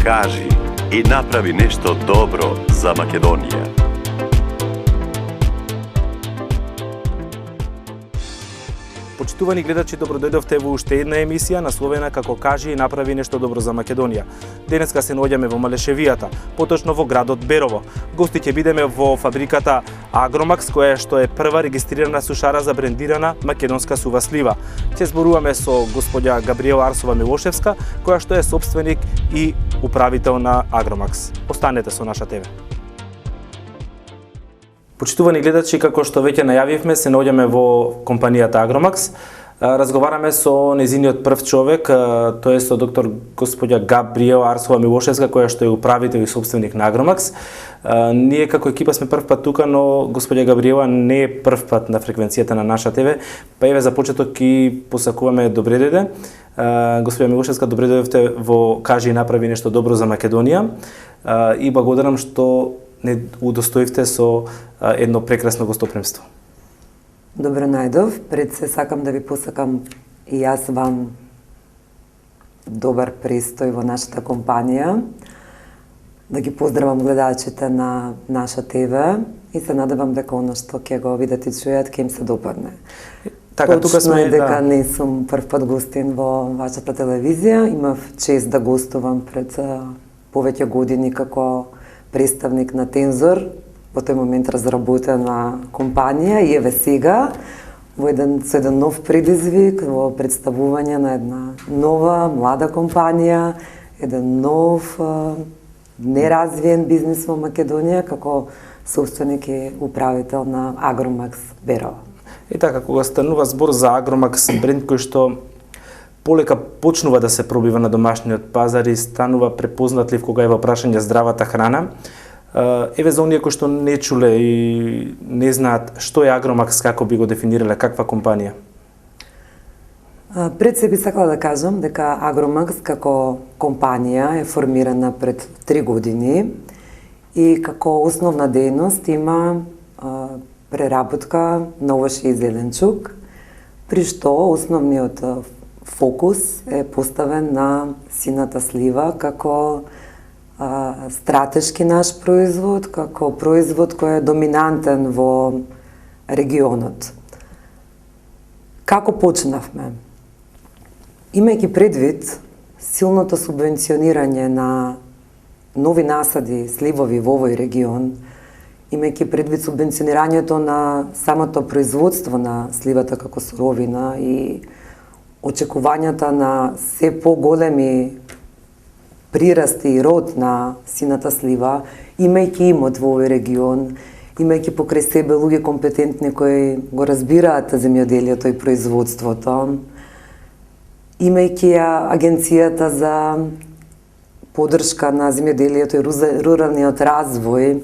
кажи и направи нешто добро за Македонија. Почитувани гледачи, добро дојдовте во уште една емисија насловена како кажи и направи нешто добро за Македонија. Денеска се наоѓаме во Малешевијата, поточно во градот Берово. Гости ќе бидеме во фабриката Агромакс, која што е прва регистрирана сушара за брендирана македонска сува слива. Ќе зборуваме со господја Габриела Арсова Милошевска, која што е сопственик и управител на Агромакс. Останете со наша ТВ. Почитувани гледачи, како што веќе најавивме, се наоѓаме во компанијата Агромакс. Разговараме со незиниот прв човек, тој е со доктор господја Габриела Арсова Милошевска, која што е управител и сопственик на Агромакс. Ние како екипа сме прв пат тука, но господја Габриела не е прв пат на фреквенцијата на наша ТВ. Па еве за почеток ќе посакуваме добре дојде. Господја Милошевска, добре дојдовте во Кажи и направи нешто добро за Македонија. И благодарам што не удостоивте со едно прекрасно гостопримство. Добро најдов. Пред се сакам да ви посакам и јас вам добар престој во нашата компанија, да ги поздравам гледачите на наша ТВ и се надевам дека оно што ќе го видат и чујат ќе им се допадне. Така, тука сме дека не сум прв пат гостин во вашата телевизија, имав чест да гостувам пред повеќе години како представник на Тензор, во тој момент разработена компанија, и еве сега со еден нов предизвик, во представување на една нова, млада компанија, еден нов, неразвиен бизнис во Македонија, како собственик и управител на Агромакс Берово. И така, кога станува збор за Агромакс, бренд кој што полека почнува да се пробива на домашниот пазар и станува препознатлив кога е во прашање здравата храна. Еве за оние кои што не чуле и не знаат што е Агромакс, како би го дефинирале, каква компанија? Пред се би сакала да кажам дека Агромакс како компанија е формирана пред 3 години и како основна дејност има преработка на овошје и зеленчук, при што основниот фокус е поставен на сината слива како стратешки наш производ, како производ кој е доминантен во регионот. Како почнавме? Имајќи предвид силното субвенционирање на нови насади сливови во овој регион, имајќи предвид субвенционирањето на самото производство на сливата како суровина и очекувањата на се поголеми прирасти и род на сината слива, имајќи имот во овој регион, имајќи покрај себе луѓе компетентни кои го разбираат земјоделието и производството, имајќи ја Агенцијата за поддршка на земјоделието и руралниот развој,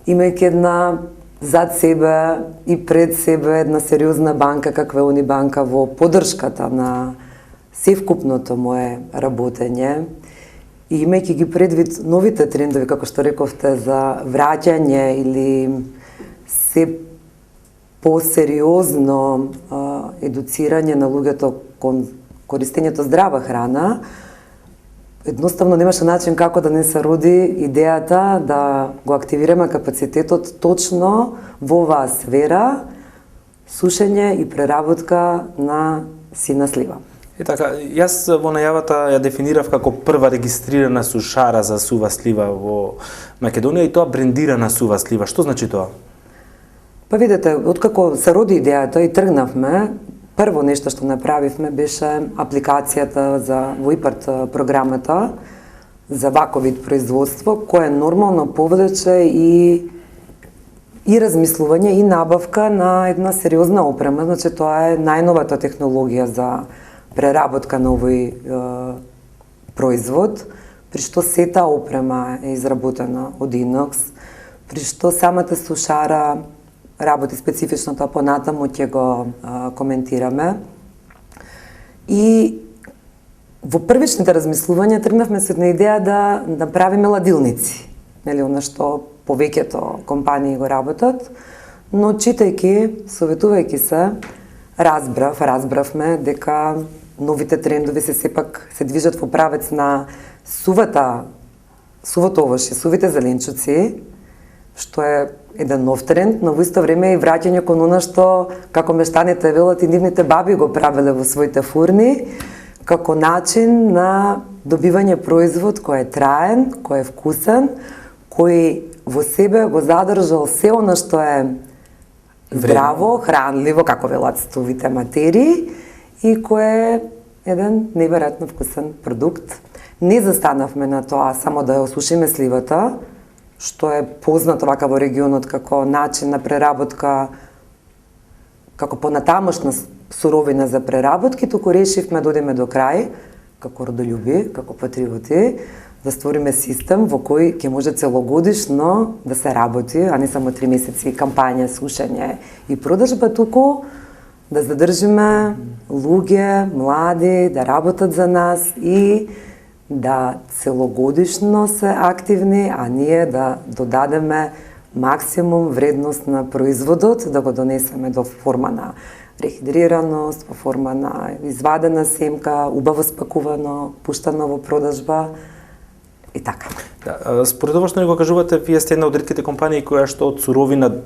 имајќи една зад себе и пред себе една сериозна банка каква е Унибанка во поддршката на севкупното мое работење, и имајќи ги предвид новите трендови, како што рековте, за враќање или се посериозно едуцирање на луѓето кон користењето здрава храна, едноставно немаше начин како да не се роди идејата да го активираме капацитетот точно во оваа сфера, сушење и преработка на сина слива. И така, јас во најавата ја дефинирав како прва регистрирана сушара за сува слива во Македонија и тоа брендирана сува слива. Што значи тоа? Па видете, откако се роди идејата и тргнавме, прво нешто што направивме беше апликацијата за во ИПАРТ програмата за ваков вид производство, кое нормално повлече и размислување и набавка на една сериозна опрема, значи тоа е најновата технологија за преработка на овој производ, при што сета опрема е изработена од инокс, при што самата сушара работи специфично, тоа понатаму ќе го коментираме. И во првичните размислувања тргнавме со една идеја да направиме ладилници, нели, она што повеќето компании го работат, но читајќи, советувајќи се, разбравме дека новите трендови се сепак се движат во правец на сувото овоше, сувите зеленчуци, што е еден нов тренд, но во исто време и враќање кон она што, како мештаните велат, и нивните баби го правеле во своите фурни, како начин на добивање производ кој е траен, кој е вкусен, кој во себе го задржал се она што е здраво, хранливо, како велат стувите материи, и кој е еден неверојатно вкусен продукт. Не застанавме на тоа само да ја осушиме сливата, што е познато вака во регионот како начин на преработка, како понатамошна суровина за преработки, туку решивме да одиме до крај, како родолюби, како патриоти, да створиме систем во кој ќе може целогодишно да се работи, а не само 3 месеци кампања, сушење и продажба, туку да задржиме луѓе, млади, да работат за нас и да целогодишно се активни, а ние да додадеме максимум вредност на производот, да го донесеме до форма на рехидрираност, во форма на извадена семка, убаво спакувано, пуштано во продажба и така. Да, според ова што ни го кажувате, вие сте една од ретките компании која што од суровина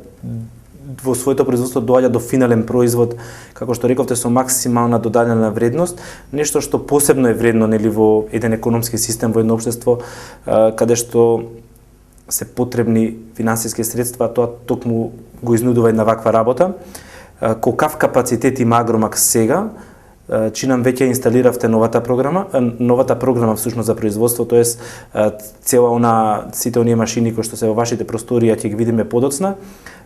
во своето производство доаѓа до финален производ, како што рековте, со максимална додадена вредност, нешто што посебно е вредно нели во еден економски систем, во едно општество каде што се потребни финансиски средства, тоа токму го изнудува една ваква работа. Колкав капацитет има Агромакс сега? Чи нам веќе инсталиравте новата програма всушност за производство, тоест сите оние машини кои што се во вашите простории, ќе ги видиме подоцна.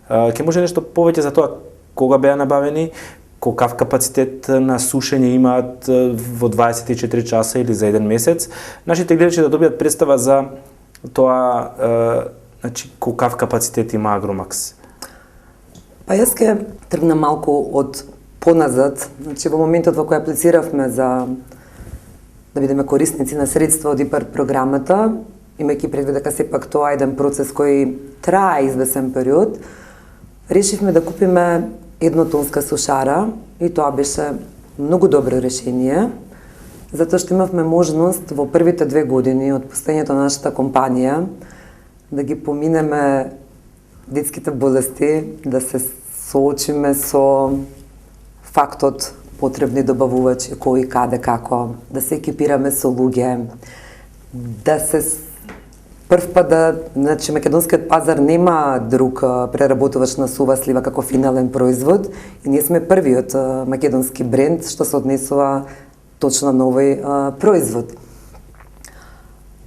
Ќе може нешто повеќе за тоа кога беа набавени, колкав капацитет на сушење имаат во 24 часа или за еден месец. Нашите гледачи да добијат представа за тоа, значи колкав капацитет има Агромакс. Па јас ќе тргнам малку од поназад, значи во моментот во кој аплициравме за да бидеме корисници на средства од ИПАР програмата, имајќи предвид дека сепак тоа е еден процес кој трае извесен период, решивме да купиме еднотонска сушара и тоа беше многу добро решение, затоа што имавме можност во првите 2 години од постоењето на нашата компанија да ги поминеме детските болести, да се соочиме со фактот потребни добавувачи, кои, каде, како, да се екипираме со луѓе, да се прв пат значи македонскиот пазар нема друг преработувач на сува слива како финален производ и ние сме првиот македонски бренд што се однесува точно на овој производ.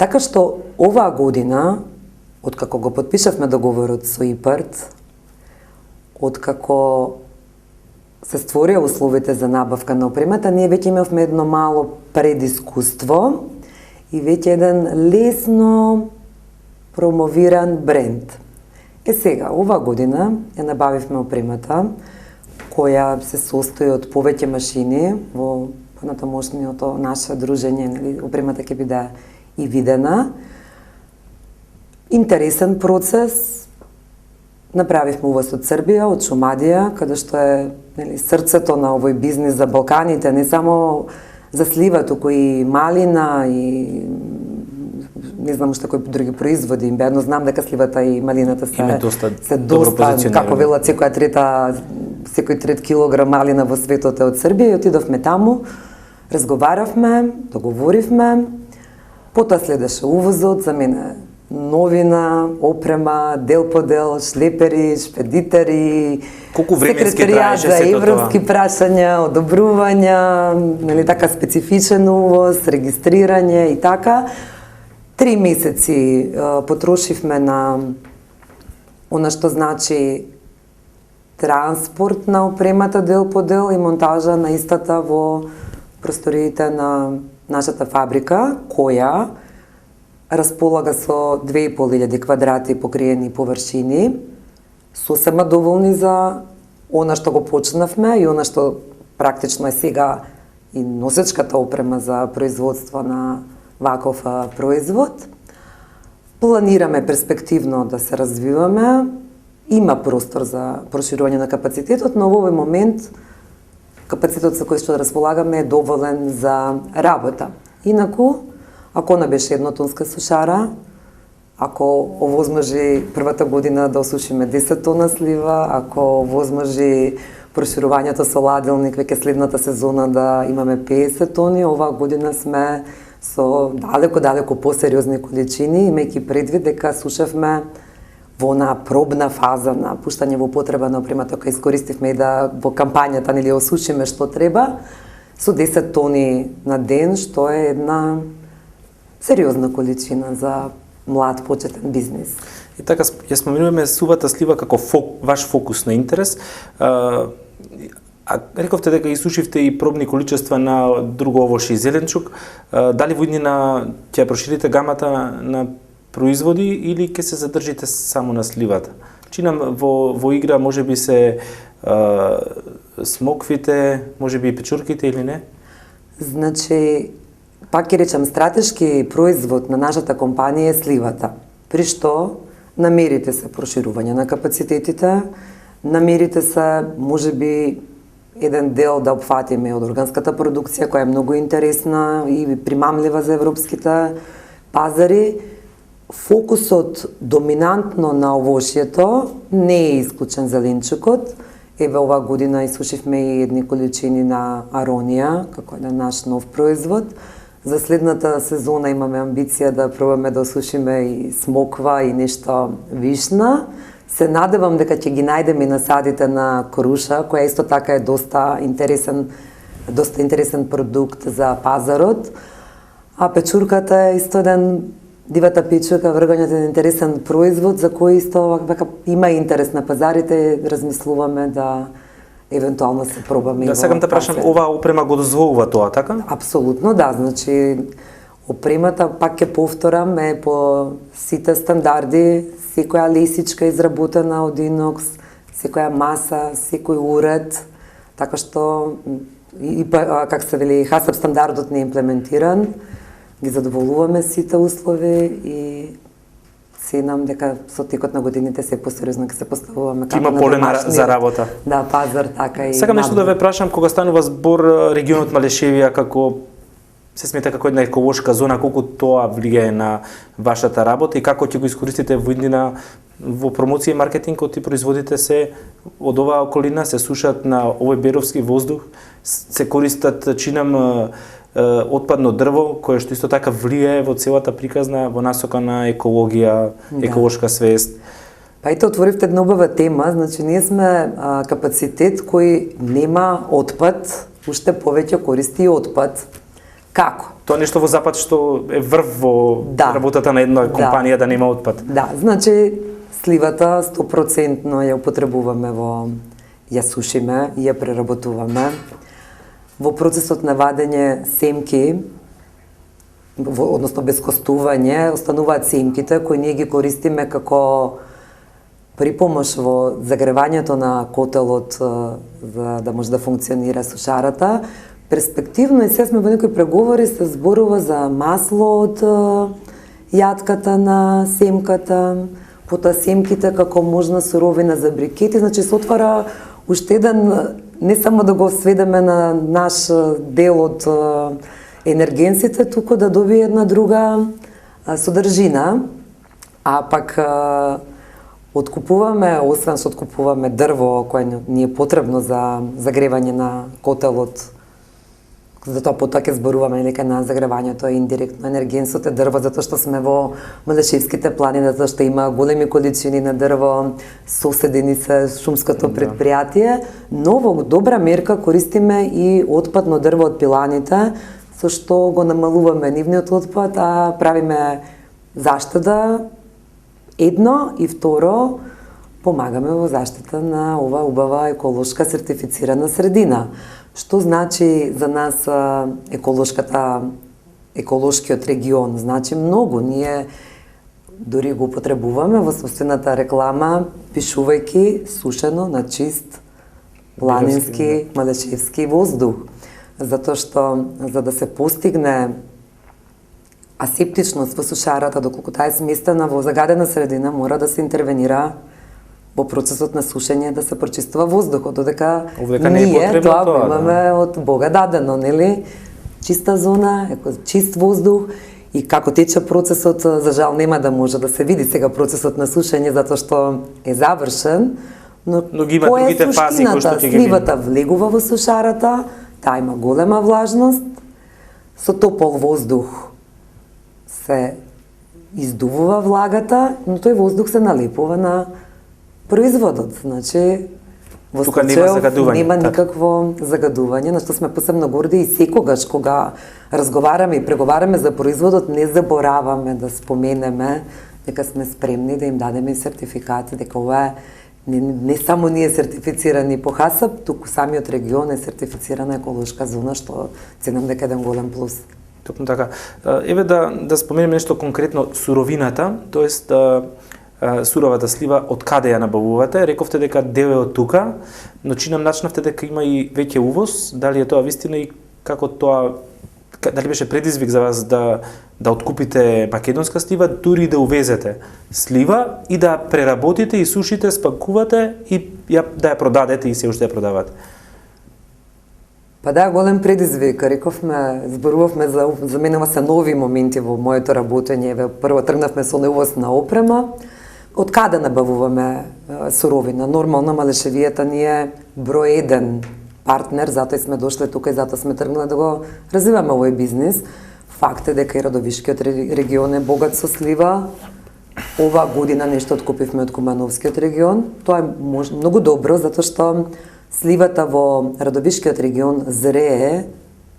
Така што оваа година, откако го потпишавме договорот со ИПАРТ, откако се створија условите за набавка на опремата, ние веќе имавме едно мало предискуство и веќе еден лесно промовиран бренд. Сега, ова година ја набавивме опремата, која се состои од повеќе машини во понатамошното наше дружење, нели, опремата ќе биде и видена. Интересен процес. Направивме увоз од Србија, од Шумадија, каде што е, нели, срцето на овој бизнис за Балканите, не само за слива, туку и малина и не знам уште кои други производи, бедно знам дека сливата и малината се доста како велат секој трет килограм малина во светот е од Србија и отидовме таму, разговаравме, договоривме, потоа следеше увозот, за мене новина, опрема, дел по дел, шлепери, шпедитери, секретаријат за европски прашања, одобрувања, нели така специфичен увоз, регистрирање и така. 3 месеци потрошивме на она што значи транспорт на опремата дел по дел и монтажа на истата во просториите на нашата фабрика, која располага со 2500 квадрати покриени површини, сосема доволни за она што го почнавме и она што практично е сега и носечката опрема за производство на ваков производ. Планираме перспективно да се развиваме, има простор за проширување на капацитетот, но во овој момент капацитетот со кој што располагаме е доволен за работа. Инаку, Ако не беше еднотонска сушара, ако овозможи првата година да осушиме 10 тона слива, ако овозможи проширувањето со ладилник веќе следната сезона да имаме 50 тони, оваа година сме со далеко посериозни количини, имајќи предвид дека сушевме во онаа пробна фаза на пуштање во употреба на опремата која искористивме и да во кампањата нели осушиме што треба, со 10 тони на ден, што е една сериозна количина за млад почетен бизнис. И така, ја споменуваме сувата слива како ваш фокус на интерес. А рековте дека исушивте и пробни количества на друго овоше и зеленчук. Дали во иднина ќе проширите гамата на производи или ќе се задржите само на сливата? Чинам во игра можеби се смоквите, можеби и печурките или не? Значи, пак ќе речам, стратешки производ на нашата компанија е сливата, при што намерите се проширување на капацитетите, намерите се можеби еден дел да опфатиме од органската продукција која е многу интересна и примамлива за европските пазари. Фокусот доминантно на овошјето не е исклучен зеленчукот. Еве оваа година исушивме и едни количини на аронија, како еден наш нов производ. За следната сезона имаме амбиција да пробаме да осушиме и смоква и нешто вишна. Се надевам дека ќе ги најдеме и насадите на круша, која исто така е доста интересен продукт за пазарот. А печурката е исто еден дивата печурка, вргањето е интересен производ за кој исто има интерес на пазарите, размислуваме да евентуално се пробаме. Да, сакам да прашам, оваа опрема го дозволува тоа, така? Апсолутно, да. Значи, опремата, пак ќе повторам, е по сите стандарди, секоја лесичка изработена од инокс, секоја маса, секој уред, така што как се вели, ХАСАП стандардот не е имплементиран, ги задоволуваме сите услови и се нам дека со текот на годините се посериозно ќе се поставуваме како има поле за работа. Да, пазар така и. Сакам нешто да ве прашам, кога станува збор регионот Малешевија како се смета како една еколошка зона, колку тоа влијае на вашата работа и како ќе го искористите во иднина во промоција и маркетингот и производите се од оваа околина, се сушат на овој беровски воздух, се користат, чинам, отпадно дрво, кое што исто така влијае во целата приказна во насока на екологија, еколошка свест. Па ете, отворивте една убава тема, значи ние сме капацитет кој нема отпад, уште повеќе користи отпад. Како? Тоа нешто во Запад што е врв во работата на една компанија да нема отпад. Да, значи сливата 100% ја употребуваме ја сушиме и ја преработуваме. Во процесот на вадење семки, односно без костување, остануваат семките кои ние ги користиме како припомош во загревањето на котелот за да може да функционира сушарата. Перспективно и се сме во некои преговори, се зборува за масло од јатката на семката, потоа семките како можна суровина за брикети, значи се отвара уште еден, не само да го сведеме на наш дел од енергенците, туку да добие една друга содржина, а пак откупуваме, освен што откупуваме дрво кое ни е потребно за загревање на котелот, затоа потоа ќе зборуваме нека на загревањето е индиректно енергенсот е дрво, затоа што сме во Малешевските планини, затоа што има големи количини на дрво, соседени се шумското предпријатие, но во добра мерка користиме и отпадно дрво од пиланите, со што го намалуваме нивниот отпад, а правиме заштеда едно и второ помагаме во заштита на ова убава еколошка сертифицирана средина. Што значи за нас еколошкиот регион? Значи многу. Ние дори го употребуваме во собствената реклама, пишувајќи сушено на чист планински малешевски воздух. Затоа што за да се постигне асептичност во сушарата, доколку таа е сместена во загадена средина, мора да се интервенира во процесот на сушење, да се прочистува воздухот, додека ние тоа го имаме од Бога дадено, нели? Чиста зона, чист воздух и како тече процесот, за жал нема да може да се види сега процесот на сушење затоа што е завршен, но ги има која е другите фази кои што суштината? ќе ги Сливата влегува во сушарата, таа има голема влажност, со топол воздух се издувува влагата, но тој воздух се налепува на производот. Значи, во Тука нема случајов загадување, нема така. никакво загадување, на што сме посебно горди и секогаш кога разговараме и преговараме за производот, не забораваме да споменеме дека сме спремни да им дадеме сертификати, дека ова е не само ние сертифицирани по ХАСАП, туку самиот регион е сертифицирана еколошка зона, што ценам дека е еден голем плюс. Токму така. Еве да споменеме нешто конкретно суровината, тоест суровата слива, од каде ја набавувате? Рековте дека дел е од тука, но чинам начнавте дека има и веќе увоз. Дали е тоа вистина и како тоа, дали беше предизвик за вас да откупите македонска слива, дури да увезете слива и да преработите и сушите, спакувате и да ја продадете и се уште ја продавате? Па да, голем предизвик. Рековме, зборувавме за мене се нови моменти во моето работење. Прво тргнавме со увоз на опрема. Од каде набавуваме суровина? Нормално Малешевијата ни е број еден партнер, затоа сме дошле тука и затоа сме тргнале да го развиваме овој бизнис. Факт е дека и Радовишкиот регион е богат со слива. Ова година нешто откупивме од Кумановскиот регион. Тоа е многу добро, затоа што сливата во Радовишкиот регион зрее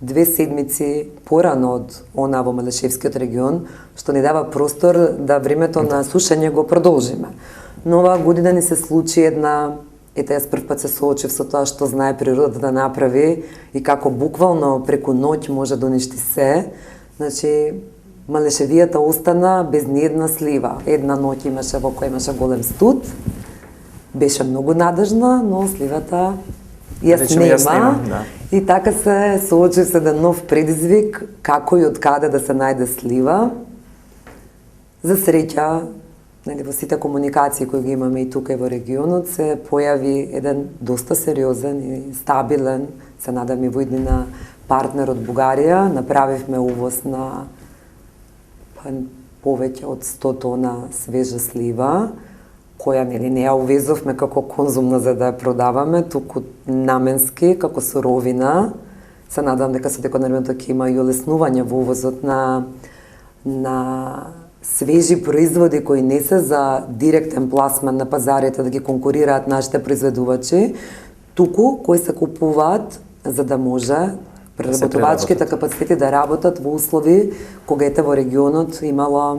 2 седмици порано од она во Малешевскиот регион, што ни дава простор да времето на сушење го продолжиме. Но оваа година ни се случи една, ете јас прв пат се соочив со тоа што знае природата да направи и како буквално преку ноќ може да уништи се. Значи, Малешевијата остана без ниедна слива. Една ноќ имаше во која имаше голем студ, беше многу надежна, но сливата нема. Да. И така се соочи се еден нов предизвик, како и од каде да се најде слива. За среќа, во сите комуникации кои ги имаме и тука и во регионот, се појави еден доста сериозен и стабилен, се надам и во иднина, партнер од Бугарија. Направивме увоз на повеќе од 100 тона свежа слива, која не ја увезовме како конзумна за да ја продаваме, туку наменски, како суровина. Се надам дека со текот на времето ќе има и олеснување во увозот на свежи производи кои не се за директен пласман на пазарите да ги конкурираат нашите произведувачи, туку кои се купуваат за да може преработувачките капацитети да работат во услови кога ете во регионот имало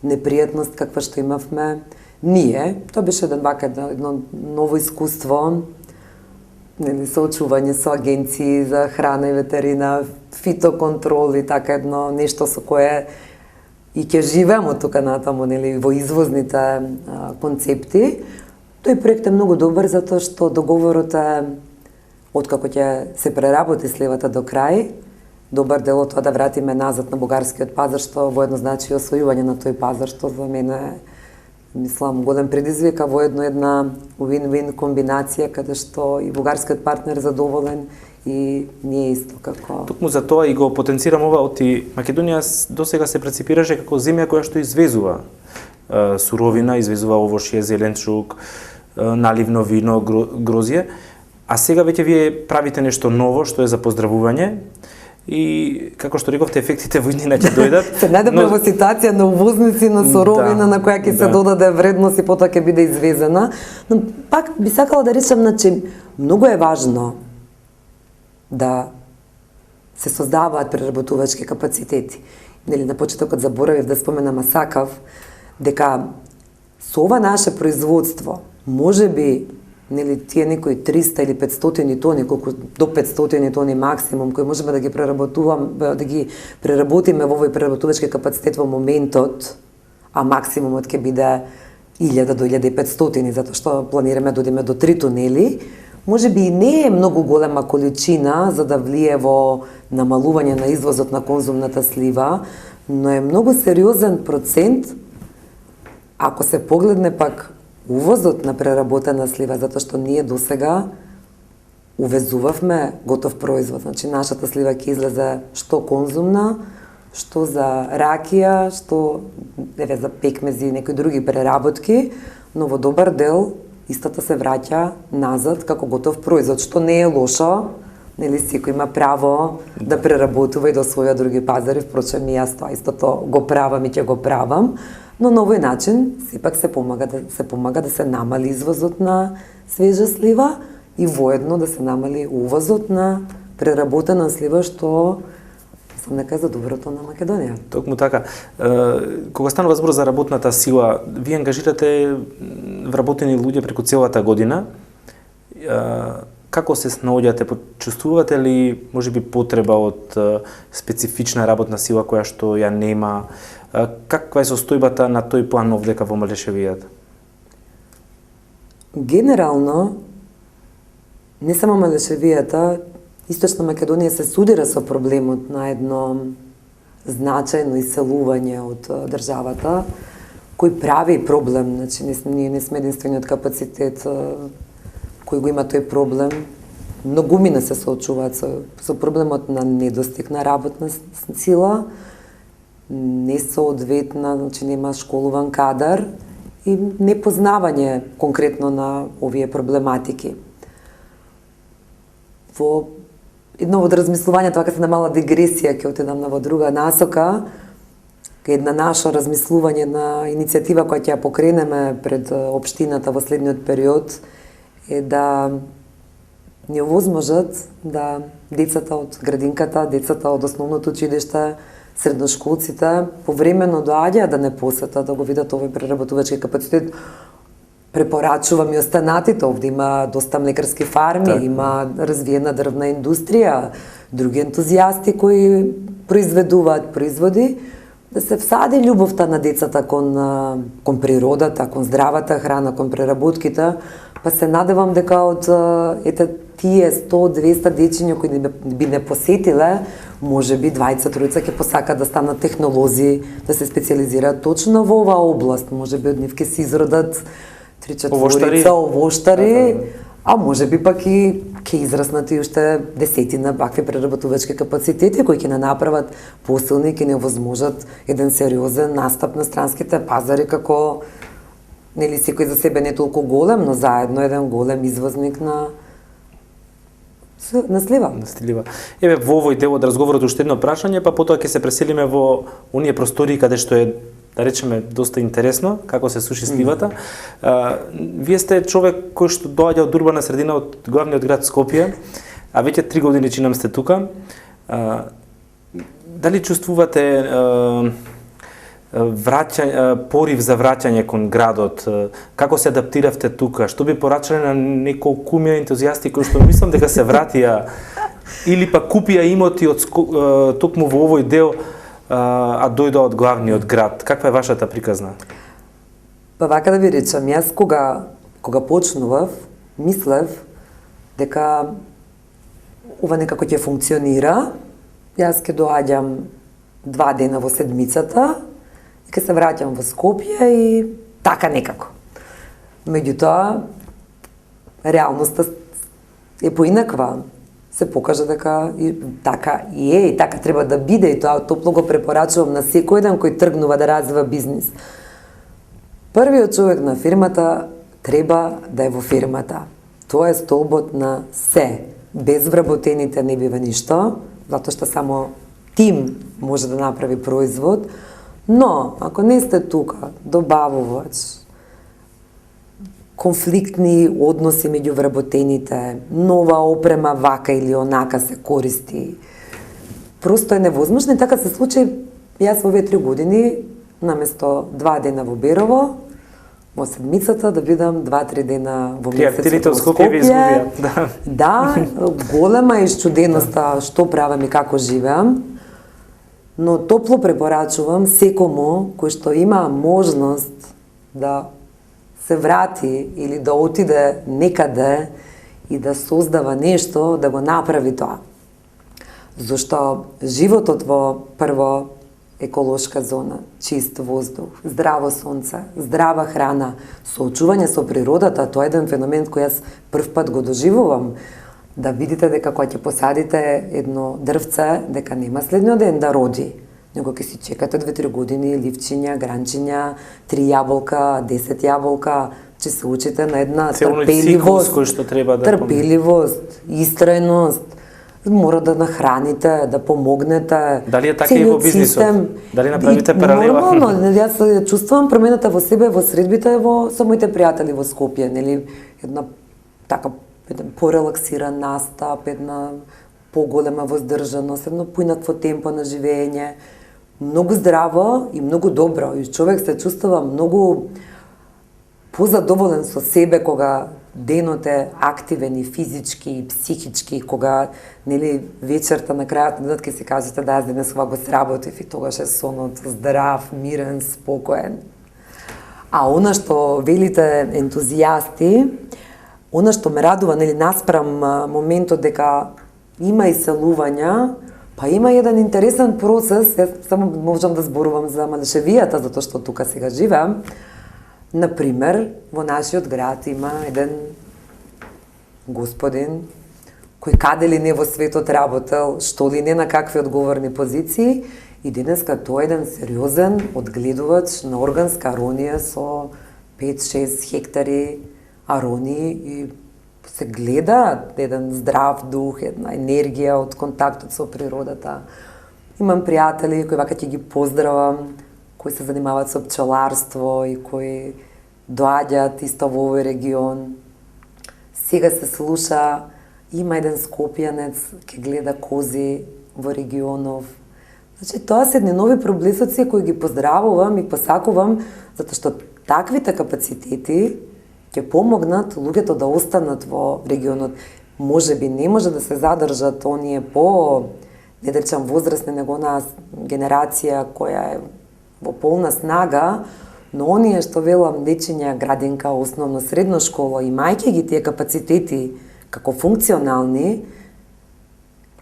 непријатност каква што имавме ние. Тоа беше едно ново искуство, соочување со агенции за храна и ветерина, фитоконтрол и така едно нешто со кое и ќе живееме тука натаму, во извозните концепти. Тој проект е многу добар затоа што договорот е откако ќе се преработи сливата до крај, добар дел од тоа да вратиме назад на бугарскиот пазар, што воедно значи освојување на тој пазар, што за мене мислам голем предизвик, а воедно една win-win комбинација каде што и бугарскиот партнер е задоволен и ние исто како. Токму за тоа и го потенцирам ова, оти Македонија досега се преципираше како земја која што извезува суровина, извезува овошје, зеленчук, наливно вино, грозје, а сега веќе вие правите нешто ново што е за поздравување. И како што рековте, ефектите во иднина ќе дојдат. Се најдеме во ситуација на увозници на суровина на која ќе се додаде вредност и потоа ќе биде извезена. Но пак би сакала да речам, значи, многу е важно да се создаваат преработувачки капацитети. На почетокот заборавив да споменам, а сакав дека со ова наше производство можеби тие некои 300 или 500 тони, колку до 500 тони максимум, кои можеме да ги преработиме во овој преработувачки капацитет во моментот, а максимумот ќе биде 1000 до 1500, затоа што планираме да одиме до 3 тунели, можеби и не е многу голема количина за да влие во намалување на извозот на конзумната слива, но е многу сериозен процент ако се погледне пак увозот на преработена слива, затоа што ние досега увезувавме готов производ. Значи, нашата слива ќе излезе што конзумна, што за ракија, што еве за пекмези и некои други преработки, но во добар дел истата се враќа назад како готов производ, што не е лошо, нели секој има право да преработува и да освоја други пазари, впрочем и јас тоа истото го правам и ќе го правам, но на овој начин сепак се помага да се намали извозот на свежа слива и воедно да се намали увозот на преработена слива, што сам нека за доброто на Македонија. Токму така. Кога станува збор за работната сила, вие ангажирате вработени луѓе преку целата година. Како се снаоѓате? Почувствувате ли можеби потреба од специфична работна сила која што ја нема? Каква е состојбата на тој план овдека во Малешевијата? Генерално, не само Малешевијата, Источна Македонија се судира со проблемот на едно значајно иселување од државата, кој прави проблем, значи ние не сме единствениот капацитет кој го има тој проблем. Многумина се соочуваат со проблемот на недостиг на работна сила, несоодветна, значи нема школуван кадар и непознавање конкретно на овие проблематики. Во едно од размислувањето, така се на мала дигресија, ќе отидам во друга насока, една наша размислување на иницијатива која ќе ја покренеме пред општината во следниот период е да не овозможат да децата од градинката, децата од основното училиште, средношколците повремено доаѓаат да не посетат, да го видат овој преработувачки капацитет. Препорачувам и останатите, овде има доста млекарски фарми, так. Има развиена дрвна индустрија, други ентузијасти кои произведуваат производи, да се всади љубовта на децата кон природата, кон здравата храна, кон преработките, па се надевам дека од тие 100-200 дечиња кои би не посетиле, може би 20-тројца ќе посакат да станат технолози, да се специализираат точно во оваа област, може би од нив ќе се изродат 3-4 овоштари, а може би пак и ќе израснат и уште десетина вакви преработувачки капацитети кои ќе не направат посилни, ќе не овозможат еден сериозен настап на странските пазари, како нели секој за себе не толку голем, но заедно еден голем извозник на слива. Еве во овој дел од разговорот уште едно прашање, па потоа ќе се преселиме во оние простори каде што е, да речеме, доста интересно како се суши сливата. Вие сте човек кој што доаѓа од урбана средина, од главниот град Скопје, а веќе 3 години чинам сте тука. Дали чувствувате порив за враќање кон градот? Како се адаптиравте тука? Што би порачале на неколкумија ентузијасти кои што мислам дека се вратија или па купија имоти од токму во овој дел, а дојдоа од главниот град? Каква е вашата приказна? Па вака да ви речам, јас кога почнував, мислев дека ова некако ќе функционира. Јас ќе доаѓам 2 дена во седмицата, ќе се враќам во Скопје и така некако. Меѓутоа, реалноста е поинаква. Се покажа дека и така и така треба да биде и тоа топло го препорачувам на секој еден кој тргнува да развива бизнис. Првиот човек на фирмата треба да е во фирмата. Тоа е столбот на се. Без вработените не бива ништо, затоа што само тим може да направи производ. Но, ако не сте тука, добавувач, конфликтни односи меѓу вработените, нова опрема вака или онака се користи, просто е невозможно и така се случи. Јас во овие 3 години, наместо 2 дена во Берово, во седмицата да бидам 2-3 дена во месецот во Скопје. Да, голема е чуденоста што правам и како живеам. Но топло препорачувам секому кој што има можност да се врати или да отиде некаде и да создава нешто, да го направи тоа. Зошто животот во прво еколошка зона, чист воздух, здраво сонце, здрава храна, соочување со природата, тоа е еден феномен кој јас прв пат го доживувам. Да видите дека кога ќе посадите едно дрвце, дека нема следниот ден да роди. него ќе си чекате 2-3 години ливчиња, гранчиња, 3 јаболка, 10 јаболка, ќе се учите на една трпеливост, кој што треба да трпеливост, истрајност, мора да нахраните, да помогнете. Дали е така и во бизнисот? Дали направите паралела? Нормално, јас ја чувствувам промената во себе, во средбите, со моите пријатели во Скопје, нели, една еден порелаксиран настап, една поголема воздржаност, едно поинакво темпо на живење, многу здраво и многу добро, и човек се чувствува многу позадоволен со себе кога денот е активен и физички и психички, кога нели вечерта на крајот на денот ќе си кажете да, јас денес ова го сработив и тогаш е сонот здрав, мирен, спокоен. А она што велите ентузијасти, она што ме радува, нели, наспрам моментот дека има иселувања, па има еден интересен процес, јас само можам да зборувам за Малешевијата, затоа што тука сега живеам. Например, во нашиот град има еден господин кој каде ли не во светот работел, што ли не на какви одговорни позиции, и денеска тој еден сериозен одгледувач на органска аронија со 5-6 хектари аронии и се гледа еден здрав дух, една енергија од контактот со природата. Имам пријатели кои вака ќе ги поздравам, кои се занимаваат со пчеларство и кои доаѓаат исто во овој регион. Сега се слуша, има еден скопјанец ќе гледа кози во регионов. Значи, тоа се едни нови проблесоци кои ги поздравувам и посакувам, затоа што таквите капацитети ќе помогнат луѓето да останат во регионот. Можеби не може да се задржат оние по, не да речам возрастни, него онаа генерација која е во полна снага, но оние што велам дечиња, градинка, основно, средно школа, имајќи ги тие капацитети како функционални,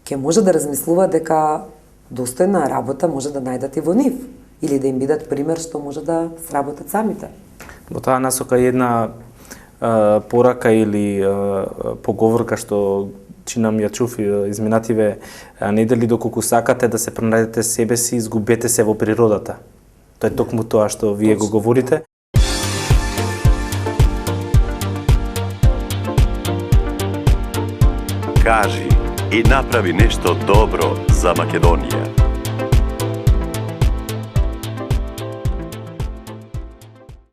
ќе може да размислува дека достојна работа може да најдат и во нив, или да им бидат пример што може да сработат самите. Во таа насока една порака или поговорка што чинам ја чув изминативе недели, доколку сакате да се пронајдете себе си, изгубете се во природата. Тоа е токму тоа што вие го говорите. Кажи и направи нешто добро за Македонија.